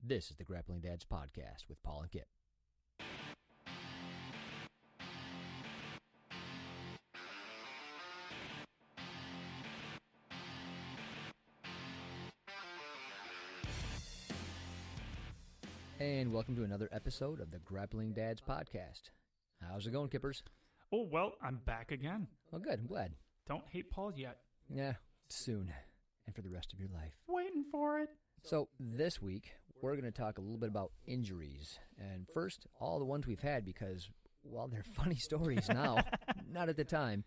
This is the Grappling Dads Podcast with Paul and Kip. And welcome to another episode of the Grappling Dads Podcast. How's it going, Kippers? Oh, well, I'm back again. Well, good. I'm glad. Don't hate Paul yet. Yeah, soon. And for the rest of your life. Waiting for it. So this week, we're going to talk a little bit about injuries. And first, all the ones we've had because, well, they're funny stories now, not at the time.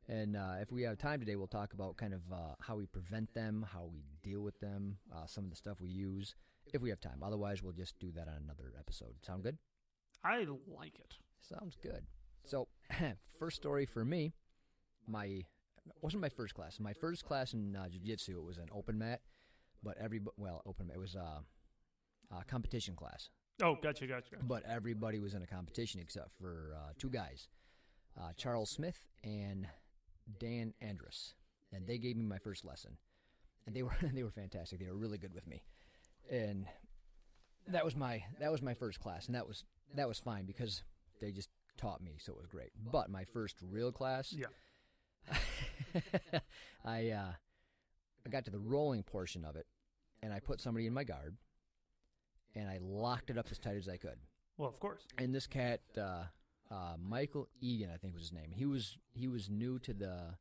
And if we have time today, we'll talk about kind of how we prevent them, how we deal with them, some of the stuff we use, if we have time. Otherwise, we'll just do that on another episode. Sound good? I like it. Sounds good. So, first story for me, wasn't my first class. My first class in jiu-jitsu, it was an open mat, but open mat. It was a competition class. Oh, gotcha. But everybody was in a competition except for two guys, Charles Smith and Dan Andrus, and they gave me my first lesson, and they were fantastic. They were really good with me, and that was my first class, and that was fine because they just taught me, so it was great. But my first real class, yeah. I got to the rolling portion of it, and I put somebody in my guard, and I locked it up as tight as I could. Well, of course. And this cat, Michael Egan, I think was his name. He was new to the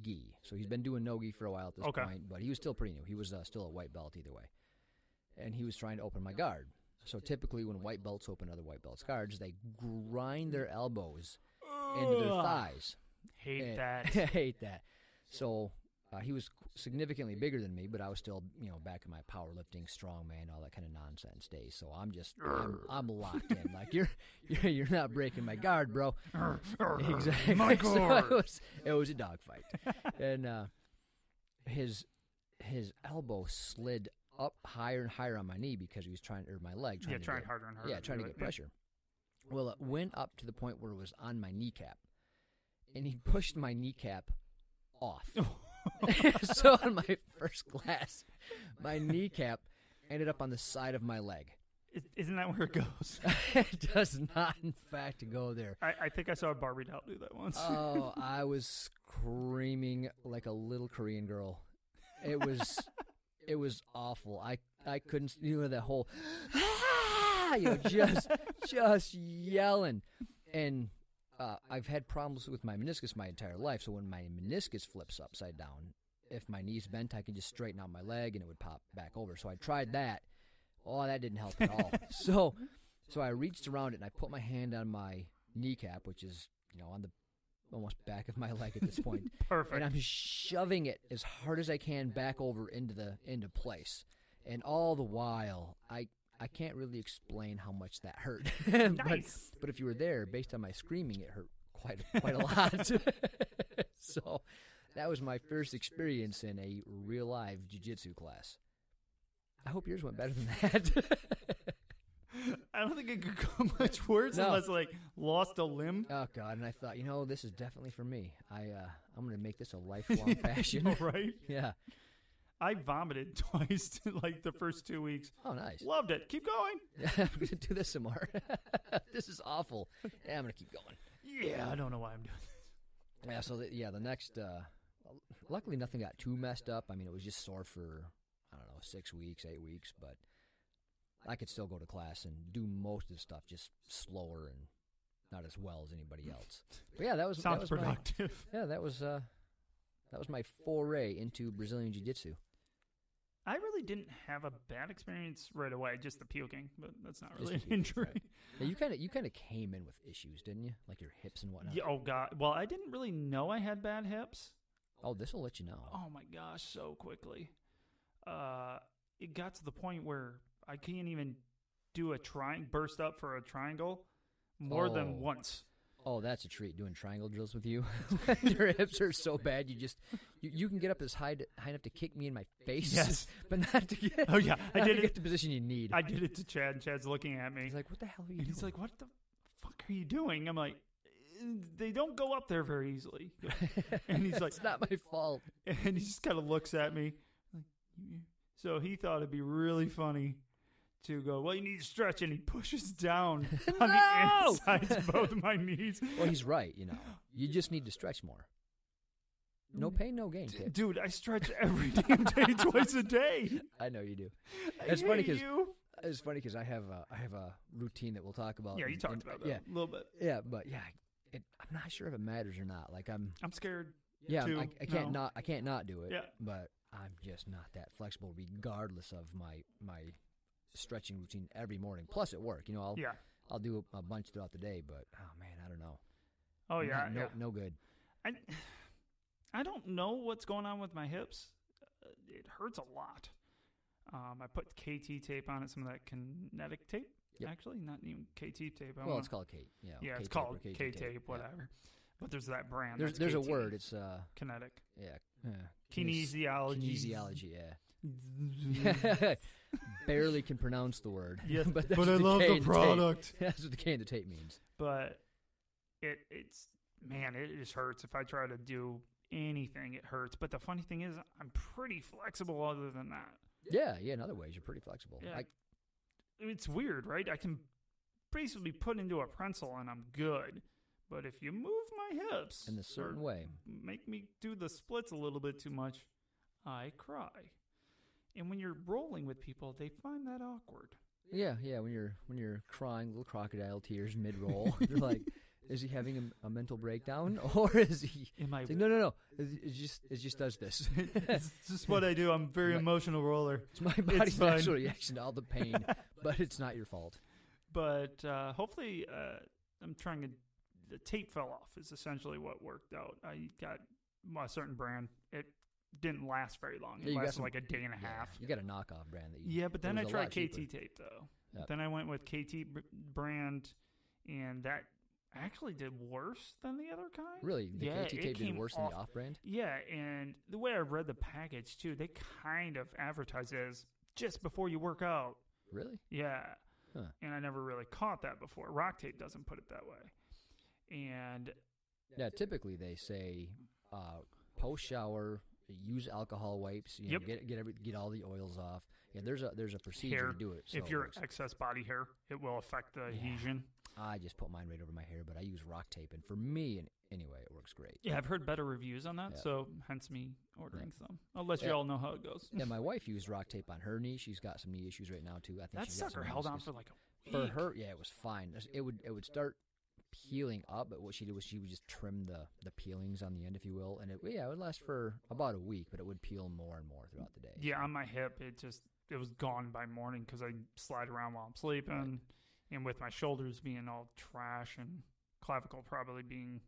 gi, so he's been doing no gi for a while at this point, but he was still pretty new. He was still a white belt either way, and he was trying to open my guard. So typically, when white belts open other white belts' guards, they grind their elbows into their thighs. Hate that. Hate that. So he was significantly bigger than me, but I was still, back in my powerlifting, strongman, all that kind of nonsense days. So I'm locked in. Like you're not breaking my guard, bro. Exactly. My guard. So it was a dogfight, and his elbow slid up higher and higher on my knee because he was trying to harder and harder. Yeah, trying to get pressure. Well, it went up to the point where it was on my kneecap, and he pushed my kneecap off. So in my first class, my kneecap ended up on the side of my leg. Isn't that where it goes? It does not, in fact, go there. I think I saw a Barbie doll do that once. Oh, I was screaming like a little Korean girl. It was awful. I couldn't, that whole, just yelling. And I've had problems with my meniscus my entire life, so when my meniscus flips upside down, if my knee's bent, I can just straighten out my leg and it would pop back over. So I tried that. Oh, that didn't help at all. So I reached around it and I put my hand on my kneecap, which is, on the almost back of my leg at this point. Perfect. And I'm shoving it as hard as I can back over into place. And all the while, I can't really explain how much that hurt. Nice. But if you were there, based on my screaming, it hurt quite a lot. So that was my first experience in a real live jiu-jitsu class. I hope yours went better than that. I don't think it could go much worse unless lost a limb. Oh God! And I thought, this is definitely for me. I'm going to make this a lifelong passion. Right? Yeah. I vomited twice the first 2 weeks. Oh, nice. Loved it. Keep going. I'm going to do this some more. This is awful. Yeah, I'm going to keep going. Yeah, I don't know why I'm doing this. Yeah, so the next, luckily nothing got too messed up. I mean, it was just sore for, 6 weeks, 8 weeks, but I could still go to class and do most of the stuff just slower and not as well as anybody else. But yeah, that was productive. That was my foray into Brazilian Jiu-Jitsu. I really didn't have a bad experience right away, just the puking, but that's not really an injury. Right. Yeah, you kind of came in with issues, didn't you? Like your hips and whatnot. Yeah, oh God. Well, I didn't really know I had bad hips. Oh, this will let you know. Oh my gosh, so quickly. It got to the point where I can't even do burst up for a triangle more than once. Oh, that's a treat, doing triangle drills with you. Your hips are so bad, you can get up as high enough to kick me in my face, yes, but not to get. Oh yeah, I did get the position you need. I did it to Chad. And Chad's looking at me. He's like, "What the hell are you doing?" He's like, "What the fuck are you doing?" I'm like, "They don't go up there very easily." And he's like, "It's not my fault." And he just kind of looks at me. Like, so he thought it'd be really funny to go, well, you need to stretch, and he pushes down on the insides of both of my knees. Well, he's right, You just need to stretch more. No pain, no gain, kid. Dude, I stretch every damn day, twice a day. I know you do. It's funny because I have a routine that we'll talk about. Yeah, you talked about that a little bit. Yeah, but I'm not sure if it matters or not. Like I'm scared. Yeah, too. I can't not do it. Yeah. But I'm just not that flexible, regardless of my stretching routine every morning. Plus at work, I'll do a bunch throughout the day. But oh man, I don't know. Oh yeah, no good. I don't know what's going on with my hips. It hurts a lot. I put KT tape on it, some of that kinetic tape. Yep. Actually, not even KT tape. It's called K. Yeah, it's called K-tape, whatever. Yeah. But there's that brand. There's a word. It's kinetic. Yeah. Kinesiology. Kinesiology. Yeah. Barely can pronounce the word. Yes, but I love the product. That's what the K and the tape means. But it just hurts if I try to do anything. It hurts. But the funny thing is, I'm pretty flexible. Other than that. Yeah. In other ways, you're pretty flexible. Yeah. It's weird, right? I can basically put into a pencil and I'm good. But if you move my hips in a certain way, make me do the splits a little bit too much, I cry. And when you're rolling with people, they find that awkward. Yeah. When you're crying, little crocodile tears mid roll, they're like, "Is he having a mental breakdown, or is he?" Like, no. It just does this. It's just what I do. I'm a very emotional roller. It's my body's natural reaction to all the pain, but it's not your fault. But hopefully, I'm trying to. The tape fell off is essentially what worked out. I got a certain brand. It didn't last very long. It lasted like a day and a half. You got a knockoff brand. But then I tried KT tape, though. Yep. Then I went with KT brand, and that actually did worse than the other kind. Really? The KT tape did worse than the off-brand? Yeah, and the way I read the package, too, they kind of advertise it as just before you work out. Really? Yeah. Huh. And I never really caught that before. Rocktape doesn't put it that way. And typically they say post shower, use alcohol wipes. Get all the oils off. Yeah, there's a procedure to do it. So if you're excess body hair, it will affect the adhesion. I just put mine right over my hair, but I use Rocktape, and for me, anyway, it works great. Yeah, I've heard better reviews on that, so hence me ordering some. I'll let you all know how it goes. Yeah, my wife used Rocktape on her knee. She's got some knee issues right now too. I think that sucker held on for like a week. For her, it was fine. It would start peeling up, but what she did was she would just trim the peelings on the end, if you will, and it would last for about a week, but it would peel more and more throughout the day. Yeah, on my hip, it was gone by morning because I slide around while I'm sleeping, and with my shoulders being all trash and clavicle probably being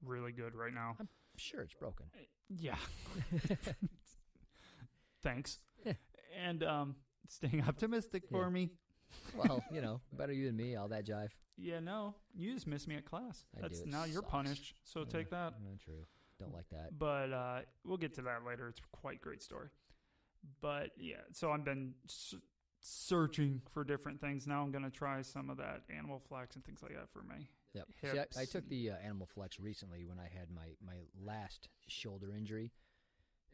really good right now. I'm sure it's broken. Yeah. Thanks. And staying optimistic for me. Well, better you than me, all that jive. Yeah, no, you just missed me at class. Now you're sucks. punished, so take that. True. Don't like that. But we'll get to that later. It's a quite great story. But yeah, so I've been searching for different things. Now I'm going to try some of that animal flex and things like that for my hips. See, I took the animal flex recently when I had my last shoulder injury.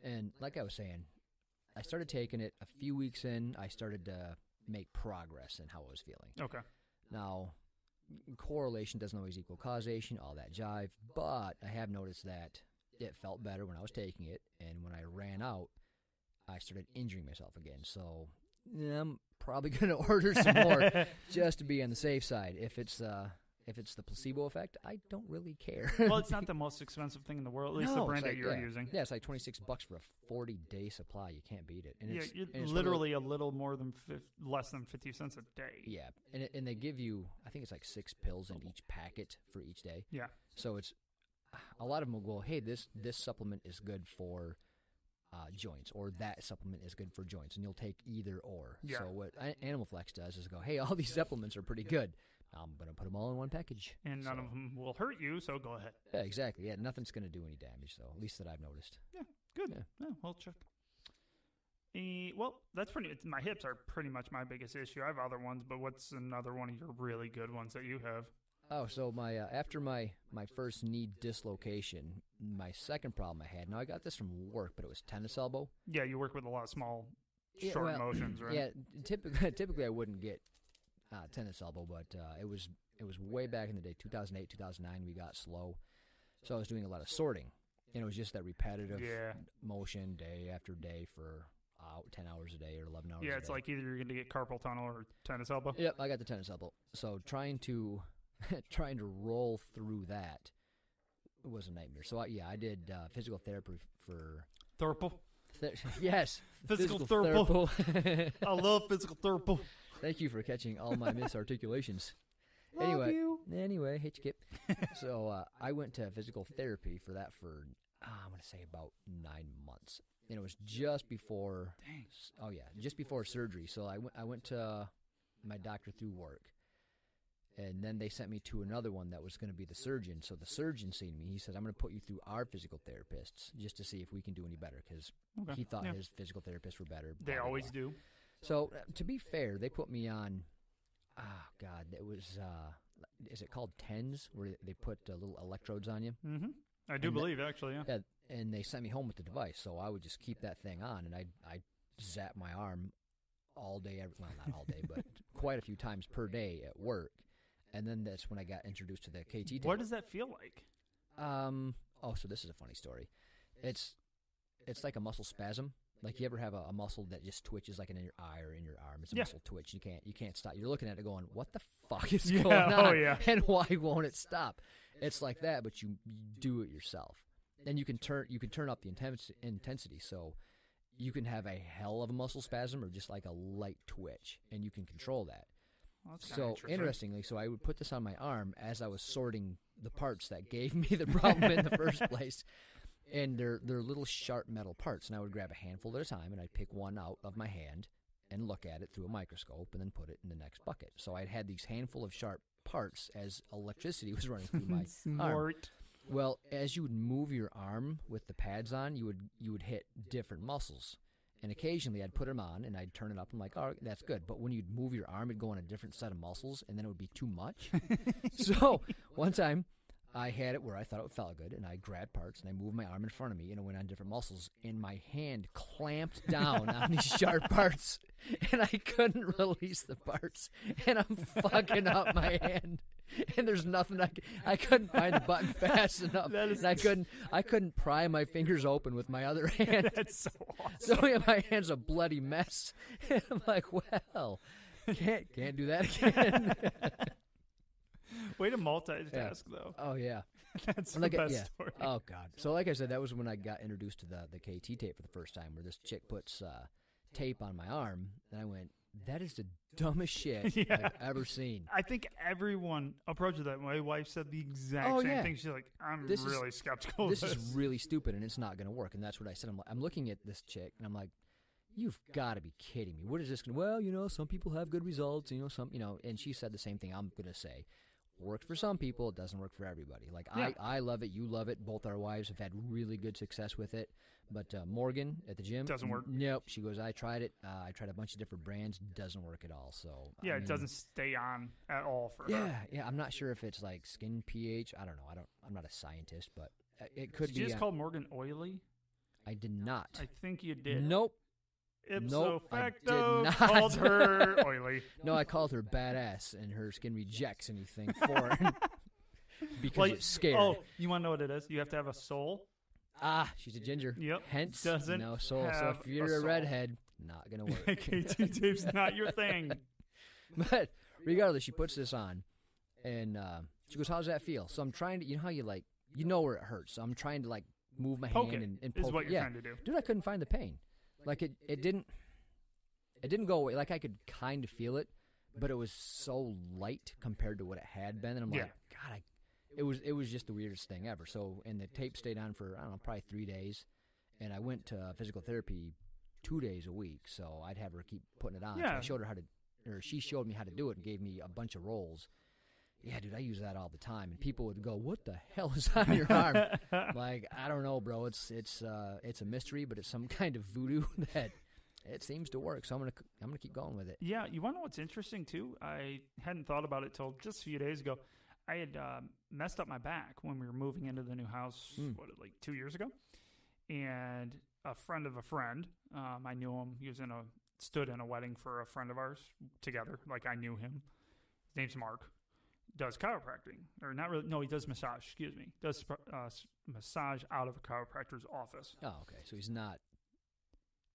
And like I was saying, I started taking it a few weeks in. I started to make progress in how I was feeling. Okay. Now, correlation doesn't always equal causation, all that jive, but I have noticed that it felt better when I was taking it, and when I ran out, I started injuring myself again. So I'm probably going to order some more just to be on the safe side. If it's the placebo effect, I don't really care. Well, it's not the most expensive thing in the world, at least the brand that you're using. Yeah, it's like $26 for a 40-day supply. You can't beat it. And it's literally a little more than less than 50 cents a day. Yeah, and they give you, I think it's like 6 pills in each packet for each day. Yeah. So it's a lot of them will go, hey, this supplement is good for joints, or that supplement is good for joints, and you'll take either or. Yeah. So what Animal Flex does is go, hey, all these supplements are pretty good. I'm going to put them all in one package. And none of them will hurt you, so go ahead. Yeah, exactly. Yeah, nothing's going to do any damage, so at least that I've noticed. Yeah, good. Yeah, well, check. Well, that's my hips are pretty much my biggest issue. I have other ones, but what's another one of your really good ones that you have? Oh, so my after my first knee dislocation, my second problem I had, now I got this from work, but it was tennis elbow. Yeah, you work with a lot of small short motions, right? Yeah, typically I wouldn't get tennis elbow, but it was way back in the day, 2008, 2009. We got slow, so I was doing a lot of sorting, and it was just that repetitive motion day after day for 10 hours a day or 11 hours. Yeah, a it's day. like either you're going to get carpal tunnel or tennis elbow. Yep, I got the tennis elbow. So trying to roll through that was a nightmare. So I did physical therapy for Thurple. Yes, Physical Thurple. I love physical Thurple. Thank you for catching all my misarticulations. Love you. Anyway, hate you, Kip. So I went to physical therapy for that for I'm going to say about 9 months. And it was just before. Dang. Oh yeah, just before surgery. So I went to my doctor through work, and then they sent me to another one that was going to be the surgeon. So the surgeon seen me. He said, "I'm going to put you through our physical therapists just to see if we can do any better," because he thought his physical therapists were better. They always do. So to be fair, they put me on. Oh God, it was. Is it called TENS, where they put little electrodes on you? Mm-hmm. I do believe, actually, yeah. And they sent me home with the device, so I would just keep that thing on, and I zap my arm all day, well, not all day, but quite a few times per day at work. And then that's when I got introduced to the KT tape. What does that feel like? So this is a funny story. It's like a muscle spasm. Like, you ever have a muscle that just twitches, like in your eye or in your arm? It's a muscle twitch. You can't stop. You're looking at it going, what the fuck is going on? Oh, yeah. And why won't it stop? It's like that, but you do it yourself. And you can turn up the intensity, so you can have a hell of a muscle spasm or just like a light twitch, and you can control that. Well, that's so interesting. so I would put this on my arm as I was sorting the parts that gave me the problem in the first place. And they're little sharp metal parts, and I would grab a handful at a time, and I'd pick one out of my hand and look at it through a microscope and then put it in the next bucket. So I'd had these handful of sharp parts as electricity was running through my arm. Well, as you would move your arm with the pads on, you would hit different muscles. And occasionally I'd put them on, and I'd turn it up. I'm like, oh, that's good. But when you'd move your arm, it'd go on a different set of muscles, and then it would be too much. So one time I had it where I thought it felt good, and I grabbed parts, and I moved my arm in front of me, and it went on different muscles, and my hand clamped down on these sharp parts, and I couldn't release the parts, and I'm fucking up my hand, and there's nothing I couldn't find the button fast enough, and I couldn't pry my fingers open with my other hand. That's so awesome. So yeah, my hand's a bloody mess, and I'm like, well, can't do that again. Way to multitask, though. Oh, yeah. That's the best story. Oh, God. So, like I said, that was when I got introduced to the KT tape for the first time, where this chick puts tape on my arm, and I went, that is the dumbest shit I've ever seen. I think everyone approaches that. My wife said the exact same thing. She's like, I'm really skeptical of this. This is really stupid, and it's not going to work. And that's what I said. I'm looking at this chick, and I'm like, you've got to be kidding me. What is this going to, well, some people have good results, and she said the same thing I'm going to say. Works for some people, it doesn't work for everybody. Like, I love it, you love it. Both our wives have had really good success with it. But Morgan at the gym doesn't work. Nope. She goes, I tried it. I tried a bunch of different brands. Doesn't work at all. So it doesn't stay on at all for her. Yeah. I'm not sure if it's like skin pH. I don't know. I'm not a scientist, but it could be. Did you just call Morgan oily? I did not. I think you did. Nope. Ipso facto, I did not. Called her oily. No, I called her badass, and her skin rejects anything foreign because it's scared. Oh, you want to know what it is? You have to have a soul. She's a ginger. Yep. Hence, doesn't no soul. So if you're a redhead, not going to work. KT tape's not your thing. But regardless, she puts this on, and she goes, how's that feel? So I'm trying to, you know how you like, where it hurts. So I'm trying to like move my poke hand and poke poke is what you're trying to do. Dude, I couldn't find the pain. Like it didn't go away. Like, I could kind of feel it, but it was so light compared to what it had been. And I'm like, God, it was just the weirdest thing ever. So, and the tape stayed on for, I don't know, probably 3 days. And I went to physical therapy 2 days a week. So I'd have her keep putting it on. Yeah. So I showed her she showed me how to do it and gave me a bunch of rolls. Yeah, dude, I use that all the time. And people would go, what the hell is on your arm? Like, I don't know, bro. It's a mystery, but it's some kind of voodoo that it seems to work. So I'm gonna keep going with it. Yeah, you want to know what's interesting too? I hadn't thought about it till just a few days ago. I had messed up my back when we were moving into the new house, like 2 years ago. And a friend of a friend, I knew him. He was in a stood in a wedding for a friend of ours together. Like, I knew him. His name's Mark. Does chiropractic. Or not really. No, he does massage. Excuse me. Does massage out of a chiropractor's office. Oh, okay. So he's not.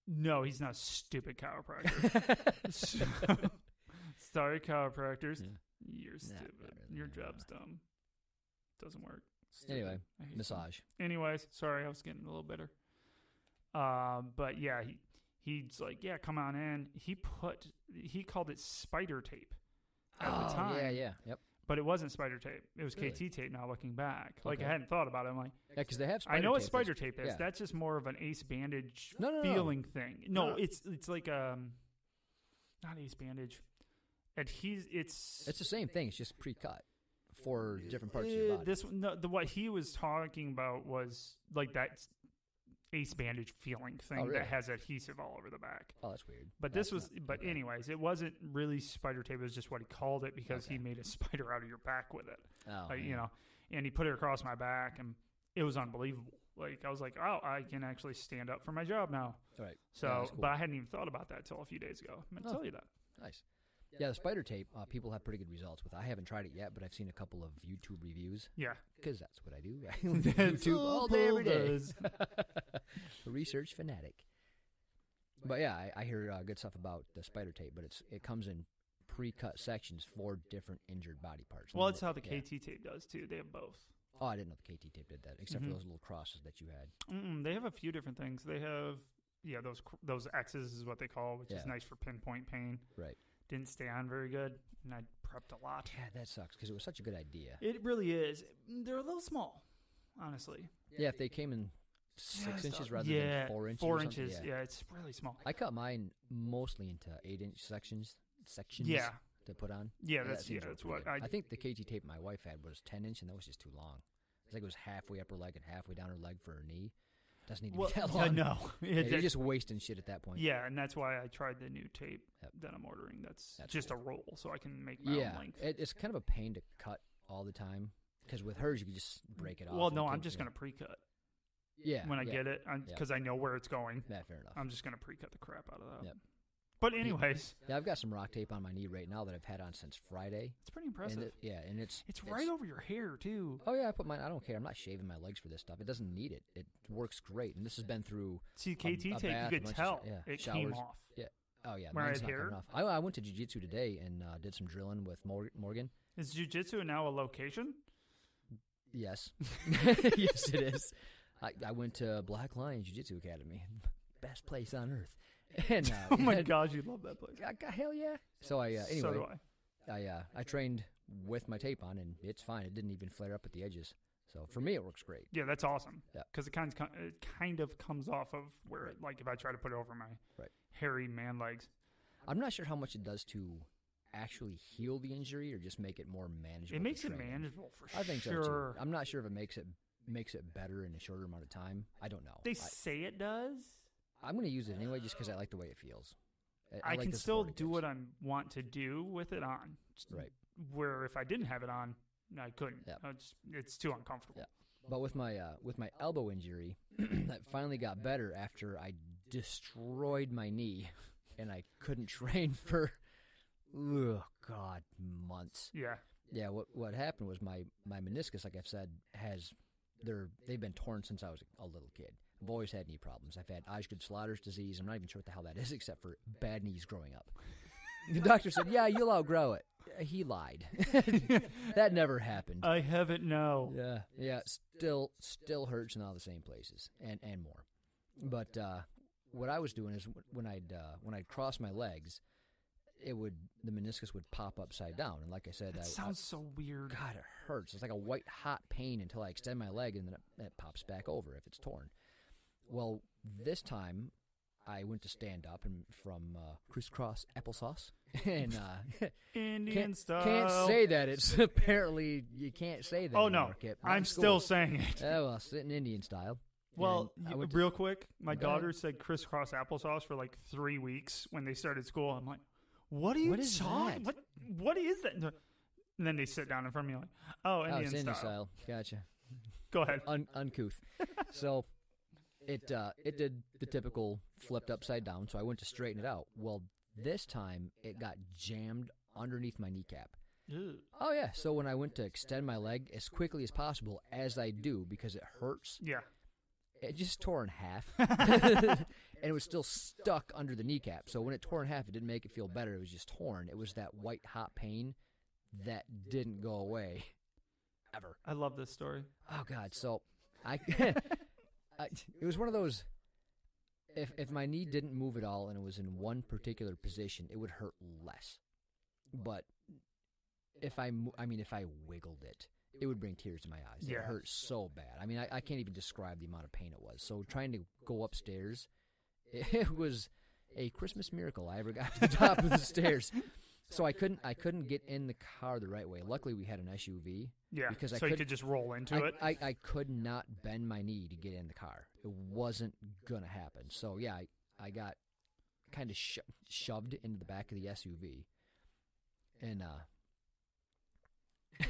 No, he's not a stupid chiropractor. Sorry, chiropractors. Yeah. You're stupid. Really, your job's dumb. Doesn't work. Stupid. Anyway, massage. Anyways, sorry, I was getting a little bitter. But yeah, he's like, yeah, come on in. He called it spider tape at the time. Yeah, yep. But it wasn't spider tape. It was really? KT tape now looking back. Like, I hadn't thought about it. I'm like, yeah, because they have spider tape. I know what tape spider tape is. Yeah. That's just more of an ace bandage feeling thing. No, it's like not ace bandage. It's the same thing. It's just pre-cut for different parts of your body. What he was talking about was like that ace bandage feeling thing that has adhesive all over the back. Oh, that's weird. But anyways, it wasn't really spider tape. It was just what he called it because he made a spider out of your back with it. Oh, and he put it across my back, and it was unbelievable. Like, I was like, oh, I can actually stand up for my job now. Right. So, cool. But I hadn't even thought about that until a few days ago. I'm going to tell you that. Nice. Yeah, the spider tape, people have pretty good results with. I haven't tried it yet, but I've seen a couple of YouTube reviews. Yeah. Because that's what I do. YouTube all day, every day. Research fanatic. But yeah, I hear good stuff about the spider tape, but it comes in pre-cut sections for different injured body parts. Well, it's how the KT tape does, too. They have both. Oh, I didn't know the KT tape did that, except for those little crosses that you had. They have a few different things. They have, those X's is what they call, which is nice for pinpoint pain. Right. Didn't stay on very good, and I prepped a lot. Yeah, that sucks, because it was such a good idea. It really is. They're a little small, honestly. Yeah, if they came in 6 inches rather than 4 inches. 4 inches, it's really small. I cut mine mostly into 8-inch sections to put on. Yeah, that's what I think the KT tape my wife had was 10-inch, and that was just too long. It's like it was halfway up her leg and halfway down her leg for her knee. Doesn't need to be that long. No. You're just wasting shit at that point. Yeah, and that's why I tried the new tape that I'm ordering. That's just cool. A roll, so I can make my own length. It's kind of a pain to cut all the time, because with hers, you can just break it off. Well, no, I'm just going to pre-cut. Yeah. When I get it, because I know where it's going. Yeah, fair enough. I'm just going to pre-cut the crap out of that. Yep. But anyways. Yeah, I've got some Rocktape on my knee right now that I've had on since Friday. It's pretty impressive. And it's right over your hair, too. Oh, yeah, I don't care. I'm not shaving my legs for this stuff. It doesn't need it. It works great. And this has been through KT tape, you could tell it came off. Yeah. Oh, yeah. Where I mine's had not hair. coming off. I went to jiu-jitsu today and did some drilling with Morgan. Is jiu-jitsu now a location? Yes. Yes, it is. I went to Black Lion Jiu-Jitsu Academy. Best place on earth. And, oh my gosh, you love that place. Hell yeah. So anyway, so do I trained with my tape on, and it's fine. It didn't even flare up at the edges. So for me, it works great. Yeah, that's awesome. Yeah, because it kind of comes off of where, like, if I try to put it over my hairy man legs. I'm not sure how much it does to actually heal the injury or just make it more manageable. It makes it manageable for sure. I think so too. I'm not sure if it makes it better in a shorter amount of time. I don't know. They say it does. I'm going to use it anyway just because I like the way it feels. I can still do what I want to do with it on. Right. Where if I didn't have it on, I couldn't. Yeah. It's too uncomfortable. Yeah. But with my elbow injury, that finally got better after I destroyed my knee, and I couldn't train for, months. Yeah. Yeah. What happened was my meniscus, like I've said, they've been torn since I was a little kid. I've always had knee problems. I've had Osgood-Schlatters disease. I'm not even sure what the hell that is, except for bad knees growing up. The doctor said, "Yeah, you'll outgrow it." He lied. That never happened. I have it now. Yeah. Still hurts in all the same places and more. But what I was doing is when I'd cross my legs, the meniscus would pop upside down, and like I said, that sounds so weird. God, it hurts. It's like a white hot pain until I extend my leg, and then it pops back over if it's torn. Well, this time I went to stand up and from crisscross applesauce, and Indian style. Can't say that. It's apparently you can't say that. Oh no, I'm still saying it. Well, sitting Indian style. Well, real quick, my daughter said crisscross applesauce for like 3 weeks when they started school. I'm like, what are you talking? What is that? And then they sit down in front of me like, oh, Indian style. Gotcha. Go ahead. Uncouth. So it did the typical flipped upside down, so I went to straighten it out. Well, this time it got jammed underneath my kneecap. Ew. Oh, yeah. So when I went to extend my leg as quickly as possible, as I do because it hurts, Yeah. it just tore in half. And it was still stuck under the kneecap. So when it tore in half, it didn't make it feel better. It was just torn. It was that white hot pain that didn't go away ever. I love this story. Oh, God. So it was one of those, if my knee didn't move at all and it was in one particular position, it would hurt less. But if I wiggled it, it would bring tears to my eyes. Yeah. It hurt so bad. I mean, I can't even describe the amount of pain it was. So trying to go upstairs, it was a Christmas miracle. I ever got to the top of the stairs. So I couldn't get in the car the right way. Luckily, we had an SUV. Yeah, because so you could just roll into it. I could not bend my knee to get in the car. It wasn't going to happen. So, yeah, I got kind of shoved into the back of the SUV. And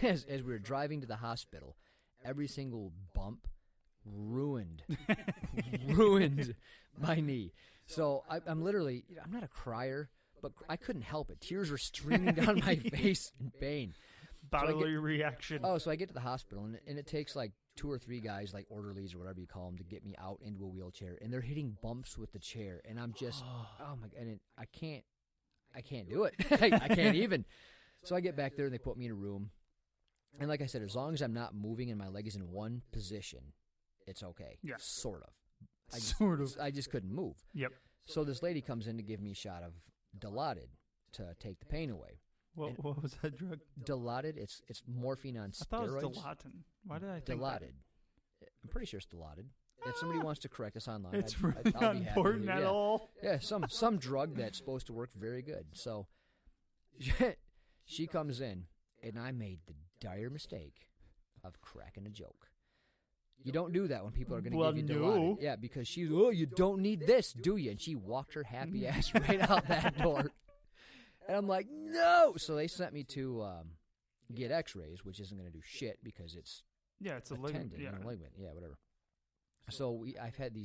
as we were driving to the hospital, every single bump ruined my knee. So I'm literally, I'm not a crier, but I couldn't help it. Tears were streaming down my face in pain. Bodily reaction. Oh, so I get to the hospital, and it takes like 2 or 3 guys, like orderlies or whatever you call them, to get me out into a wheelchair. And they're hitting bumps with the chair, and I'm just, oh my God, and I can't do it. I can't even. So I get back there, and they put me in a room. And like I said, as long as I'm not moving and my leg is in one position, it's okay. Yeah. Sort of. I just couldn't move. Yep. So this lady comes in to give me a shot of Dilaudid to take the pain away. What was that drug? Dilaudid, it's morphine on steroids. I thought it was Dilaudid. Why did I think Dilaudid. that? I'm pretty sure it's Dilaudid. If somebody wants to correct us online, It's I'll really be not happy. important at all. Yeah, some drug that's supposed to work very good. So she comes in, and I made the dire mistake of cracking a joke. You don't do that when people are going to give you Dilaudid. No. Yeah, because she's, you don't need this, do you? And she walked her happy ass right out that door. And I'm like, no! So they sent me to get x-rays, which isn't going to do shit because it's it's a tendon, ligament. ligament. Yeah, whatever. So I've had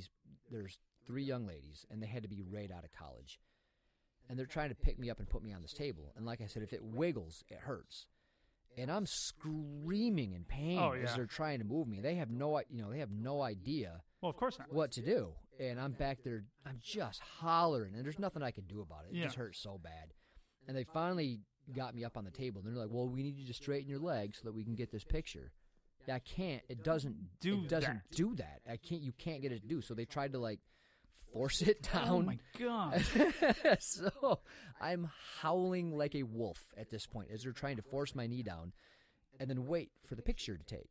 there's 3 young ladies, and they had to be right out of college. And they're trying to pick me up and put me on this table. And like I said, if it wiggles, it hurts. And I'm screaming in pain as they're trying to move me. They have no idea Well, of course not. what to do. And I'm back there, I'm just hollering, and there's nothing I can do about it. It just hurts so bad. And they finally got me up on the table, and they're like, well, we need you to straighten your legs so that we can get this picture. Yeah, I can't. It doesn't do that. You can't get it to do. So they tried to, like, force it down. Oh, my God. So I'm howling like a wolf at this point as they're trying to force my knee down and then wait for the picture to take.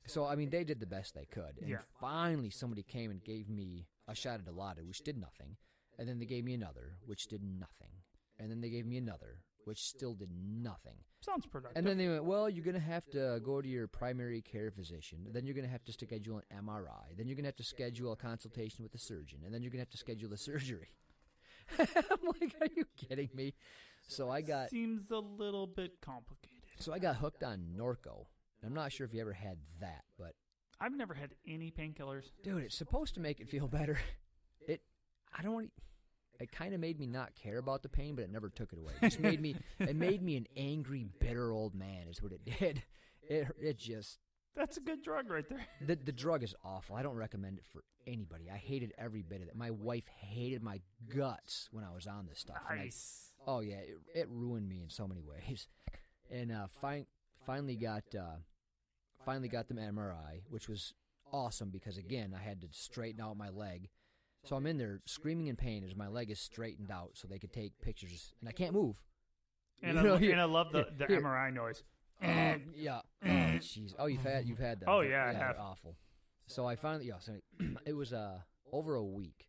So, I mean, they did the best they could. And finally somebody came and gave me a shot of Dilaudid, which did nothing. And then they gave me another, which did nothing. And then they gave me another, which still did nothing. Sounds productive. And then they went, well, you're going to have to go to your primary care physician. Then you're going to have to schedule an MRI. Then you're going to have to schedule a consultation with the surgeon. And then you're going to have to schedule the surgery. I'm like, are you kidding me? So Seems a little bit complicated. So I got hooked on Norco. I'm not sure if you ever had that, but I've never had any painkillers. Dude, it's supposed to make it feel better. It kind of made me not care about the pain, but it never took it away. It just made me an angry, bitter old man is what it did. It just... That's a good drug right there. The drug is awful. I don't recommend it for anybody. I hated every bit of it. My wife hated my guts when I was on this stuff. Nice. Oh, yeah. It ruined me in so many ways. And finally got the MRI, which was awesome because, again, I had to straighten out my leg. So I'm in there screaming in pain as my leg is straightened out so they could take pictures. And I can't move. And I love the MRI noise. Yeah. Oh, jeez. Oh, you've had that. Oh, yeah, I have. Awful. So I finally, so it was over a week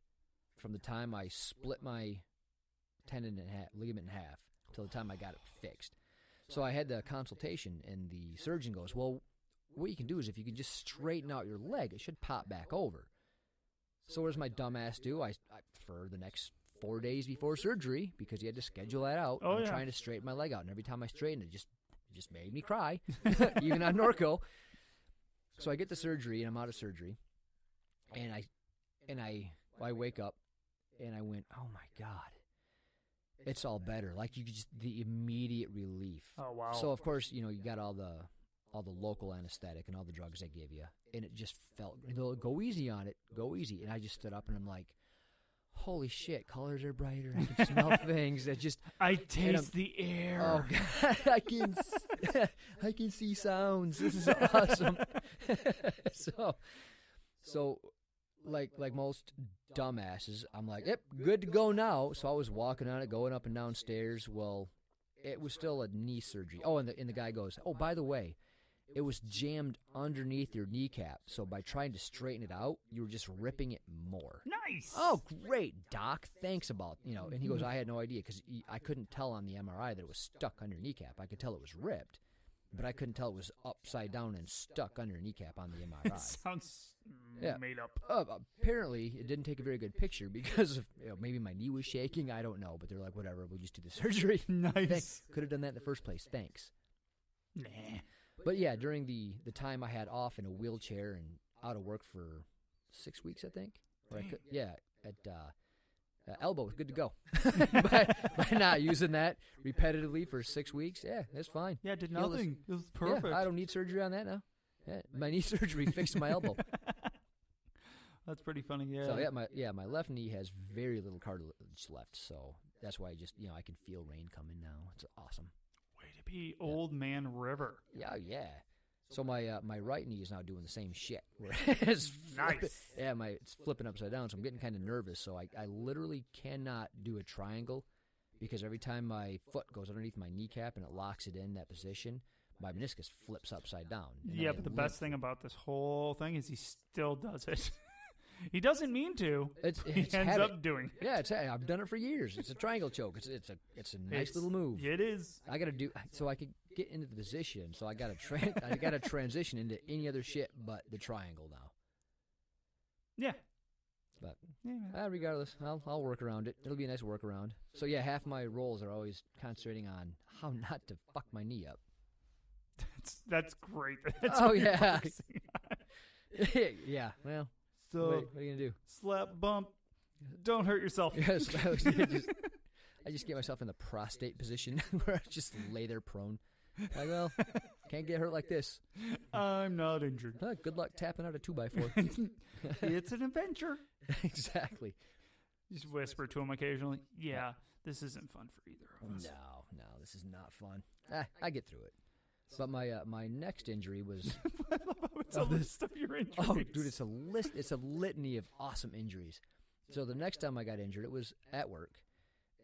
from the time I split my ligament in half till the time I got it fixed. So I had the consultation, and the surgeon goes, well, what you can do is if you can just straighten out your leg, it should pop back over. So what does my dumb ass do? I for the next 4 days before surgery, because he had to schedule that out, I'm trying to straighten my leg out. And every time I straightened it, just made me cry, even on Norco. So I get the surgery, and I'm out of surgery. And And I wake up, and I went, oh, my God. It's all better. Like, you just, the immediate relief. Oh, wow. So, of course, you got all the local anesthetic and all the drugs they give you. And it just felt, go easy on it. Go easy. And I just stood up, and I'm like, holy shit, colors are brighter. I can smell things. I taste the air. Oh, God. I can see sounds. This is awesome. So like most dumbasses, I'm like, yep, good to go now. So I was walking on it, going up and down stairs. Well, it was still a knee surgery. Oh, and the guy goes, oh, by the way, it was jammed underneath your kneecap. So by trying to straighten it out, you were just ripping it more. Nice. Oh, great, Doc. Thanks about, And he goes, I had no idea because I couldn't tell on the MRI that it was stuck under your kneecap. I could tell it was ripped, but I couldn't tell it was upside down and stuck under your kneecap on the MRI. It sounds made up. Apparently, it didn't take a very good picture because of, maybe my knee was shaking. I don't know, but they're like, whatever, we'll just do the surgery. Nice. Could have done that in the first place. Thanks. Nah. But yeah, during the time I had off in a wheelchair and out of work for 6 weeks, I think. Or at elbow was good to go. by not using that repetitively for 6 weeks, that's fine. Yeah, did nothing. It was perfect. Yeah, I don't need surgery on that now. Yeah, my knee surgery fixed my elbow. That's pretty funny. Yeah. So my left knee has very little cartilage left, so that's why I can feel rain coming now. It's awesome. Way to be, old man river. Yeah. So my right knee is now doing the same shit. It's nice. It's flipping upside down, so I'm getting kind of nervous. So I literally cannot do a triangle because every time my foot goes underneath my kneecap and it locks it in that position, my meniscus flips upside down. Yeah, but the best thing about this whole thing is he still does it. He doesn't mean to. He ends up doing it. Yeah, I've done it for years. It's a triangle choke. It's a nice little move. It is. I got to do so I could get into the position. So I got to transition into any other shit but the triangle now. Yeah. But regardless, I'll work around it. It'll be a nice workaround. So yeah, half my roles are always concentrating on how not to fuck my knee up. That's great. That's yeah. Yeah. Well. So what are you gonna do? Slap, bump, don't hurt yourself. Yes, I just get myself in the prostate position where I just lay there prone. Like, well, can't get hurt like this. I'm not injured. Good luck tapping out a 2x4. It's an adventure. Exactly. Just whisper to him occasionally. Yeah, this isn't fun for either of us. No, this is not fun. I get through it. But my next injury was. It's a list of your injuries. Oh, dude, it's a list. It's a litany of awesome injuries. So the next time I got injured, it was at work,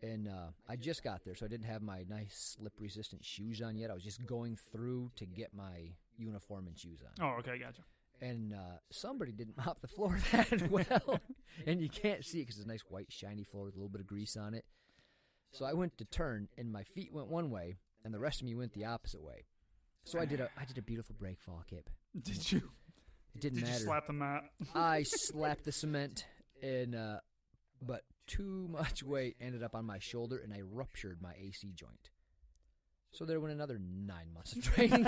and I just got there, so I didn't have my nice slip-resistant shoes on yet. I was just going through to get my uniform and shoes on. Oh, okay, gotcha. And somebody didn't mop the floor that well, and you can't see it because it's a nice white shiny floor with a little bit of grease on it. So I went to turn, and my feet went one way, and the rest of me went the opposite way. So I did a beautiful break fall kip. Did you? It didn't matter. Did you slap the mat? I slapped the cement, and but too much weight ended up on my shoulder, and I ruptured my AC joint. So there went another 9 months of training.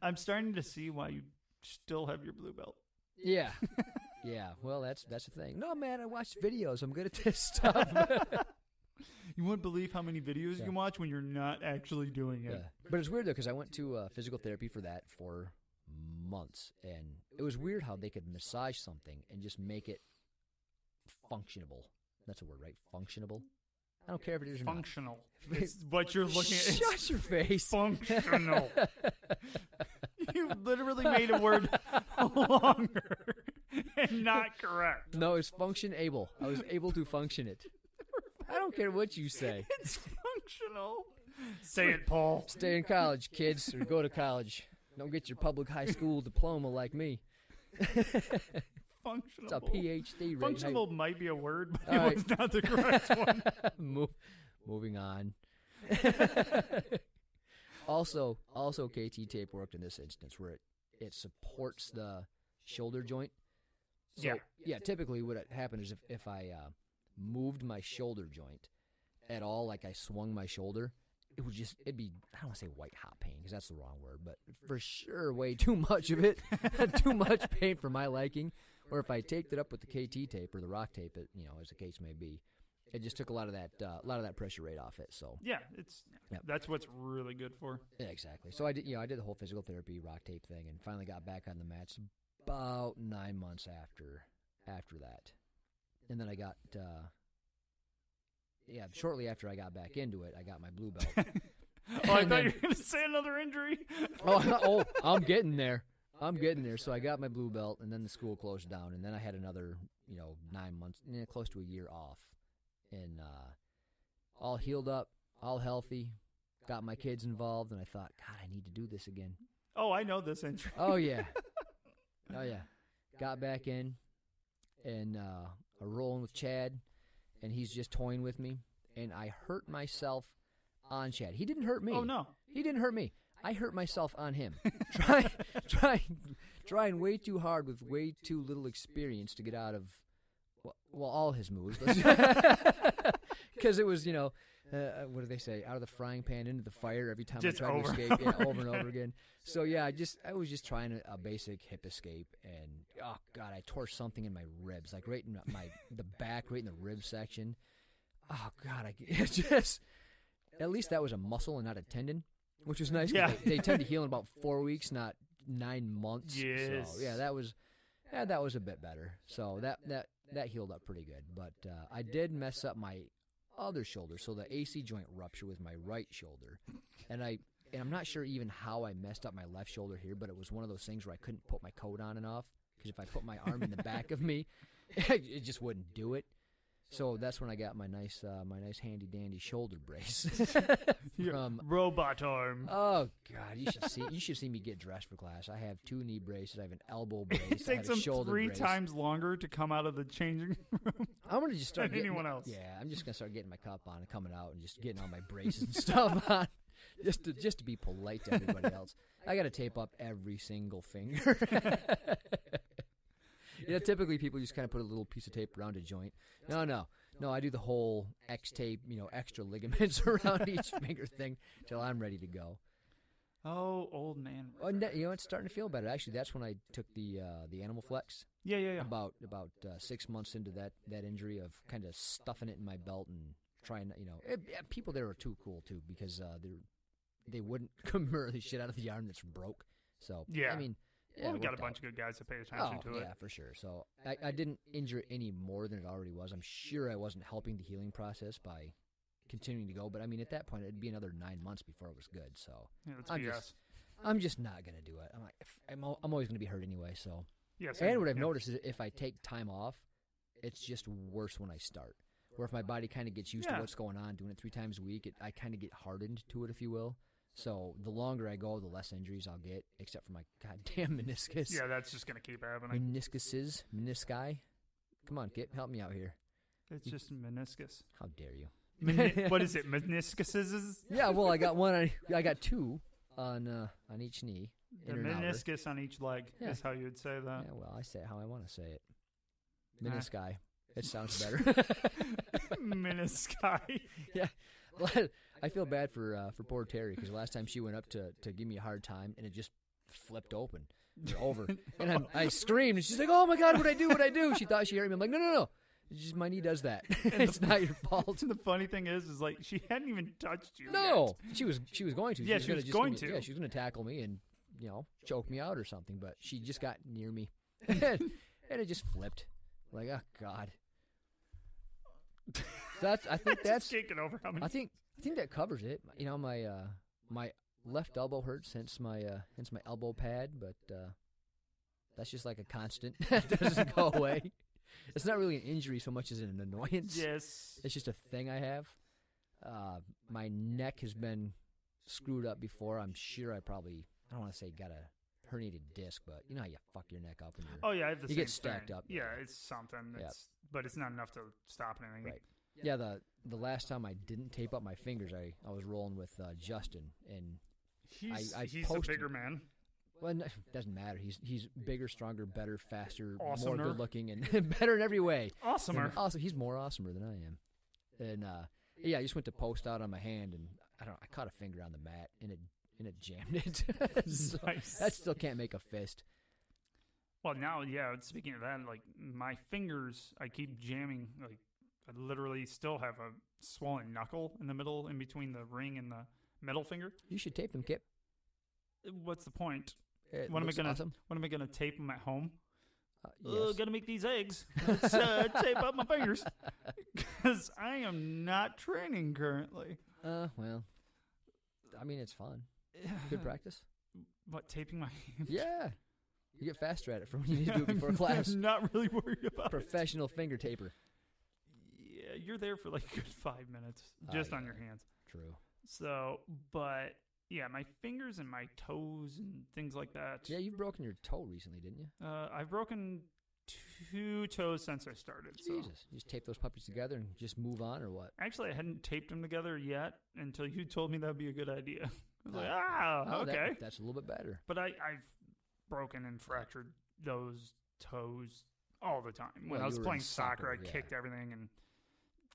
I'm starting to see why you still have your blue belt. Yeah. Well, that's the thing. No, man, I watched videos. I'm good at this stuff. You wouldn't believe how many videos you can watch when you're not actually doing it. Yeah. But it's weird, though, because I went to physical therapy for that for months. And it was weird how they could massage something and just make it functionable. That's a word, right? Functionable? I don't care if it is or functional. It's what you're looking at. Shut your face. Functional. You literally made a word longer and not correct. No, it's function-able. I was able to function it. I don't care what you say. It's functional. Say it, Paul. Stay in college, kids, or go to college. Don't get your public high school diploma like me. Functional. It's a PhD. Functional might be a word, but it was not the correct one. Moving on. Also, KT tape worked in this instance where it supports the shoulder joint. So, yeah. Typically, what happened is if I moved my shoulder joint at all, like I swung my shoulder, it'd be, I don't want to say white hot pain because that's the wrong word, but for sure way too much of it, too much pain for my liking, Or if I taped it up with the KT tape or the Rocktape, as the case may be, it just took a lot of that pressure rate off it. So yeah, that's what's really good for. Yeah, exactly. So I did the whole physical therapy Rocktape thing, and finally got back on the mats about 9 months after that, and then I got shortly after I got back into it, I got my blue belt. Oh, I thought you were going to say another injury. I'm getting there. So I got my blue belt, and then the school closed down, and then I had another 9 months, close to a year off, and all healed up, all healthy. Got my kids involved, and I thought, God, I need to do this again. Oh, I know this injury. Oh yeah. Got back in, and rolling with Chad, and he's just toying with me, and I hurt myself on Chad. He didn't hurt me. Oh no, he didn't hurt me. I hurt myself on him. Trying way too hard with way too little experience to get out of all his moves. Because it was, what do they say? Out of the frying pan into the fire every time I tried to escape. Yeah, over and over again. So yeah, I was just trying a basic hip escape, and oh God, I tore something in my ribs, like right in the back, right in the rib section. Oh God, at least that was a muscle and not a tendon, which was nice. Yeah. They tend to heal in about 4 weeks, not 9 months. Yes. So yeah, that was a bit better. So that healed up pretty good. But I did mess up my other shoulder, so the AC joint ruptured with my right shoulder, and I'm not sure even how I messed up my left shoulder here, but it was one of those things where I couldn't put my coat on enough, because if I put my arm in the back of me, it just wouldn't do it. So that's when I got my nice handy dandy shoulder brace from robot arm. Oh God, you should see me get dressed for class. I have 2 knee braces. I have an elbow brace. It takes them 3 brace. times longer to come out of the changing room. I'm gonna just start than anyone else. Yeah, I'm just gonna start getting my cup on and coming out and just getting all my braces and stuff on, just to be polite to everybody else. I got to tape up every single finger. Typically people just kind of put a little piece of tape around a joint. No, I do the whole X tape, extra ligaments around each finger thing till I'm ready to go. Oh, old man. Oh, it's starting to feel better. Actually, that's when I took the Animal Flex. Yeah. About 6 months into that injury of kind of stuffing it in my belt and trying, people there were too cool too, because they wouldn't convert the shit out of the arm that's broke. So yeah, I mean. Well, we got a bunch of good guys that pay attention to it. Yeah, for sure. So I didn't injure it any more than it already was. I'm sure I wasn't helping the healing process by continuing to go. But, I mean, at that point, it'd be another 9 months before it was good. So yeah, that's BS. I'm just not going to do it. I'm always going to be hurt anyway. So yeah, and what I've noticed is if I take time off, it's just worse when I start. Or if my body kind of gets used to what's going on, doing it 3 times a week, I kind of get hardened to it, if you will. So the longer I go, the less injuries I'll get, except for my goddamn meniscus. Yeah, that's just going to keep happening. Menisci. Come on, Kit, help me out here. It's just meniscus. How dare you? What is it, meniscuses? Yeah, well, I got 2 on each knee. The meniscus on each leg is how you would say that. Yeah, well, I say it how I want to say it. Menisci. It sounds better. Menisci. Yeah. I feel bad for poor Terry, because last time she went up to give me a hard time, and it just flipped open. They're over. And I screamed, and she's like, oh, my God, what'd I do? She thought she heard me. I'm like, no. It's just my knee does that. It's not your fault. The funny thing is like, she hadn't even touched you No. yet. She was going to. Yeah, she was going to. Yeah, she was going to tackle me and, choke me out or something, but she just got near me. And it just flipped. Like, oh, God. I think that's taken over. I think that covers it. My left elbow hurts since my elbow pad, but that's just like a constant. That doesn't go away. It's not really an injury so much as an annoyance. Yes, it's just a thing I have. My neck has been screwed up before. I'm sure I don't want to say got a herniated disc, but you know how you fuck your neck up when I have the you same get stacked thing. up. Yeah, it's something. But it's not enough to stop anything. Right. Yeah, the last time I didn't tape up my fingers, I was rolling with Justin, and he's posted, a bigger man. Well, it doesn't matter. He's bigger, stronger, better, faster, Awesomer. more good looking, and better in every way. Awesomer. And also, he's more awesomer than I am. And I just went to post out on my hand, and I caught a finger on the mat, and it jammed it. So nice. That still can't make a fist. Well, now, yeah, speaking of that, like, my fingers, I keep jamming. Like, I literally still have a swollen knuckle in the middle, in between the ring and the middle finger. You should tape them, Kip. What's the point? It When am I looks gonna awesome. When am I gonna tape them at home? Yes. Gotta make these eggs. Let's tape up my fingers because I am not training currently. Well, I mean, it's fun. Good practice. What, taping my hands? Yeah. You get faster at it from when you need to do it before class. I'm not really worried about Professional finger taper. Yeah, you're there for like a good 5 minutes just on your hands. True. So, but yeah, my fingers and my toes and things like that. Yeah, you've broken your toe recently, didn't you? I've broken 2 toes since I started. Jesus. So. You just tape those puppies together and just move on, or what? Actually, I hadn't taped them together yet until you told me that would be a good idea. I was like, Oh, okay. That's a little bit better. But I've broken and fractured those toes all the time. When I was playing soccer, I kicked everything and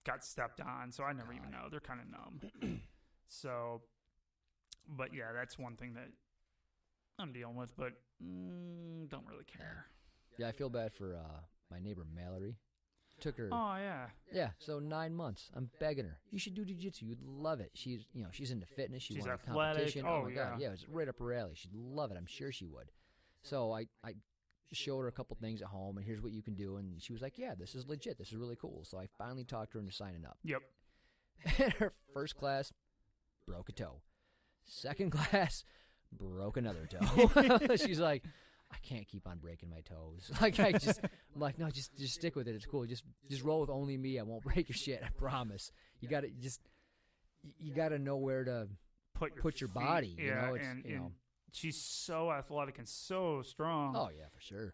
got stepped on, so I never even know. They're kind of numb. So, but yeah, that's one thing that I'm dealing with, but don't really care. Yeah, I feel bad for my neighbor Mallory. Took her. Oh yeah. Yeah, so 9 months. I'm begging her. You should do jiu-jitsu. You'd love it. She's into fitness. She's won a competition. Oh my God. Yeah, it was right up her alley. She'd love it. I'm sure she would. So I showed her a couple things at home, and here's what you can do. And she was like, yeah, this is legit. This is really cool. So I finally talked her into signing up. Yep. Her first class, broke a toe. Second class, broke another toe. She's like, I can't keep on breaking my toes. I'm like, no, just stick with it. It's cool. Just roll with only me. I won't break your shit. I promise. You gotta know where to put your body. Yeah, and she's so athletic and so strong. Oh yeah, for sure.